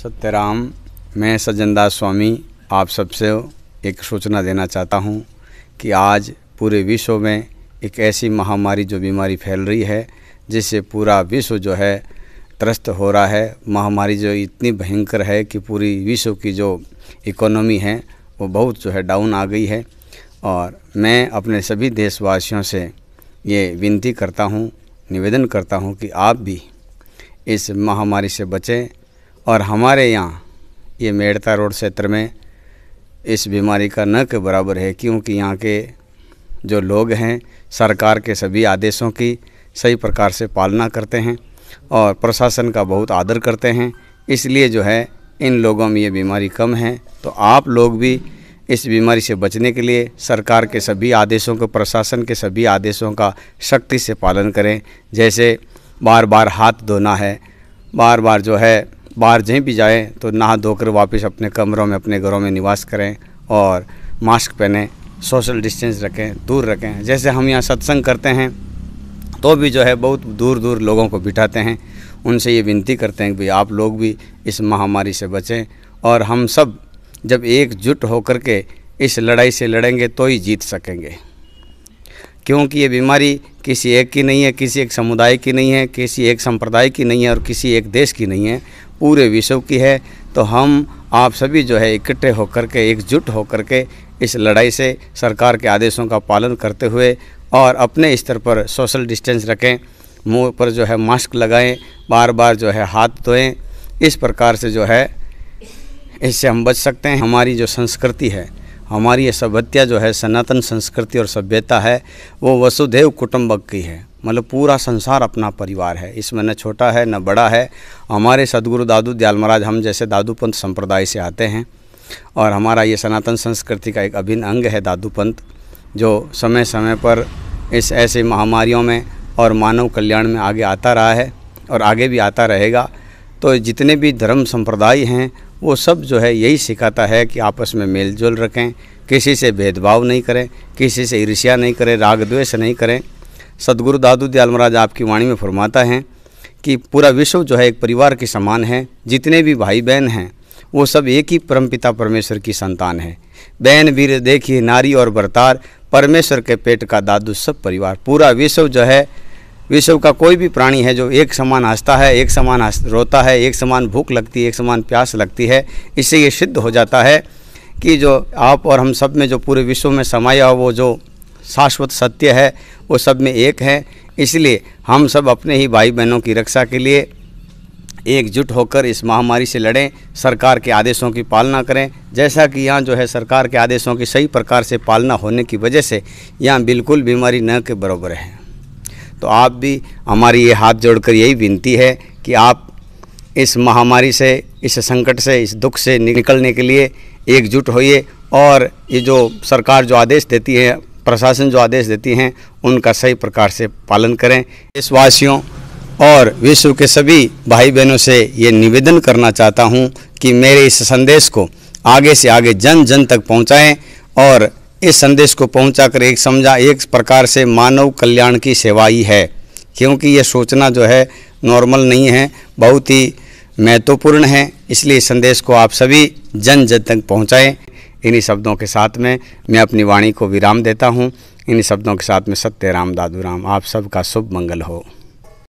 सत्यराम, मैं सज्जन दास स्वामी आप सबसे एक सूचना देना चाहता हूं कि आज पूरे विश्व में एक ऐसी महामारी जो बीमारी फैल रही है जिससे पूरा विश्व जो है त्रस्त हो रहा है। महामारी जो इतनी भयंकर है कि पूरी विश्व की जो इकोनॉमी है वो बहुत जो है डाउन आ गई है। और मैं अपने सभी देशवासियों से ये विनती करता हूँ, निवेदन करता हूँ कि आप भी इस महामारी से बचें। और हमारे यहाँ ये मेड़ता रोड क्षेत्र में इस बीमारी का न के बराबर है, क्योंकि यहाँ के जो लोग हैं सरकार के सभी आदेशों की सही प्रकार से पालना करते हैं और प्रशासन का बहुत आदर करते हैं। इसलिए जो है इन लोगों में ये बीमारी कम है। तो आप लोग भी इस बीमारी से बचने के लिए सरकार के सभी आदेशों को, प्रशासन के सभी आदेशों का सख्ती से पालन करें। जैसे बार बार हाथ धोना है, बार बार जो है बाहर जहीं भी जाएं तो नहा धोकर वापस अपने कमरों में, अपने घरों में निवास करें और मास्क पहनें, सोशल डिस्टेंस रखें, दूर रखें। जैसे हम यहाँ सत्संग करते हैं तो भी जो है बहुत दूर दूर लोगों को बिठाते हैं। उनसे ये विनती करते हैं कि भाई आप लोग भी इस महामारी से बचें और हम सब जब एकजुट होकर के इस लड़ाई से लड़ेंगे तो ही जीत सकेंगे। क्योंकि ये बीमारी किसी एक की नहीं है, किसी एक समुदाय की नहीं है, किसी एक संप्रदाय की नहीं है और किसी एक देश की नहीं है, पूरे विश्व की है। तो हम आप सभी जो है इकट्ठे होकर के, एकजुट होकर के इस लड़ाई से सरकार के आदेशों का पालन करते हुए और अपने स्तर पर सोशल डिस्टेंस रखें, मुंह पर जो है मास्क लगाएं, बार बार जो है हाथ धोएं। इस प्रकार से जो है इससे हम बच सकते हैं। हमारी जो संस्कृति है, हमारी ये सभ्यता जो है, सनातन संस्कृति और सभ्यता है, वो वसुधैव कुटुंबक की है। मतलब पूरा संसार अपना परिवार है, इसमें न छोटा है न बड़ा है। हमारे सदगुरु दादू दयाल महाराज हम जैसे दादू पंथ संप्रदाय से आते हैं और हमारा ये सनातन संस्कृति का एक अभिन्न अंग है दादू पंथ, जो समय समय पर इस ऐसी महामारियों में और मानव कल्याण में आगे आता रहा है और आगे भी आता रहेगा। तो जितने भी धर्म संप्रदाय हैं वो सब जो है यही सिखाता है कि आपस में मेल जोल रखें, किसी से भेदभाव नहीं करें, किसी से ईर्ष्या नहीं करें, राग द्वेष नहीं करें। सदगुरु दादू दयाल महाराज आपकी वाणी में फरमाता है कि पूरा विश्व जो है एक परिवार के समान है। जितने भी भाई बहन हैं वो सब एक ही परमपिता परमेश्वर की संतान है। बहन वीर देखिए नारी और भरतार, परमेश्वर के पेट का दादू सब परिवार। पूरा विश्व जो है, विश्व का कोई भी प्राणी है जो एक समान हंसता है, एक समान रोता है, एक समान भूख लगती है, एक समान प्यास लगती है। इससे ये सिद्ध हो जाता है कि जो आप और हम सब में जो पूरे विश्व में समाया हुआ वो जो शाश्वत सत्य है वो सब में एक है। इसलिए हम सब अपने ही भाई बहनों की रक्षा के लिए एकजुट होकर इस महामारी से लड़ें, सरकार के आदेशों की पालना करें। जैसा कि यहाँ जो है सरकार के आदेशों की सही प्रकार से पालना होने की वजह से यहाँ बिल्कुल बीमारी न के बराबर है। तो आप भी, हमारी ये हाथ जोड़कर यही विनती है कि आप इस महामारी से, इस संकट से, इस दुख से निकलने के लिए एकजुट होइए और ये जो सरकार जो आदेश देती है, प्रशासन जो आदेश देती हैं, उनका सही प्रकार से पालन करें। देशवासियों और विश्व के सभी भाई बहनों से ये निवेदन करना चाहता हूँ कि मेरे इस संदेश को आगे से आगे जन जन तक पहुँचाएँ और इस संदेश को पहुंचाकर एक प्रकार से मानव कल्याण की सेवा ही है। क्योंकि ये सोचना जो है नॉर्मल नहीं है, बहुत ही महत्वपूर्ण है। इसलिए इस संदेश को आप सभी जन जन तक पहुंचाएं। इन्हीं शब्दों के साथ में मैं अपनी वाणी को विराम देता हूं। इन्हीं शब्दों के साथ में सत्यराम दादू राम। आप सबका शुभ मंगल हो।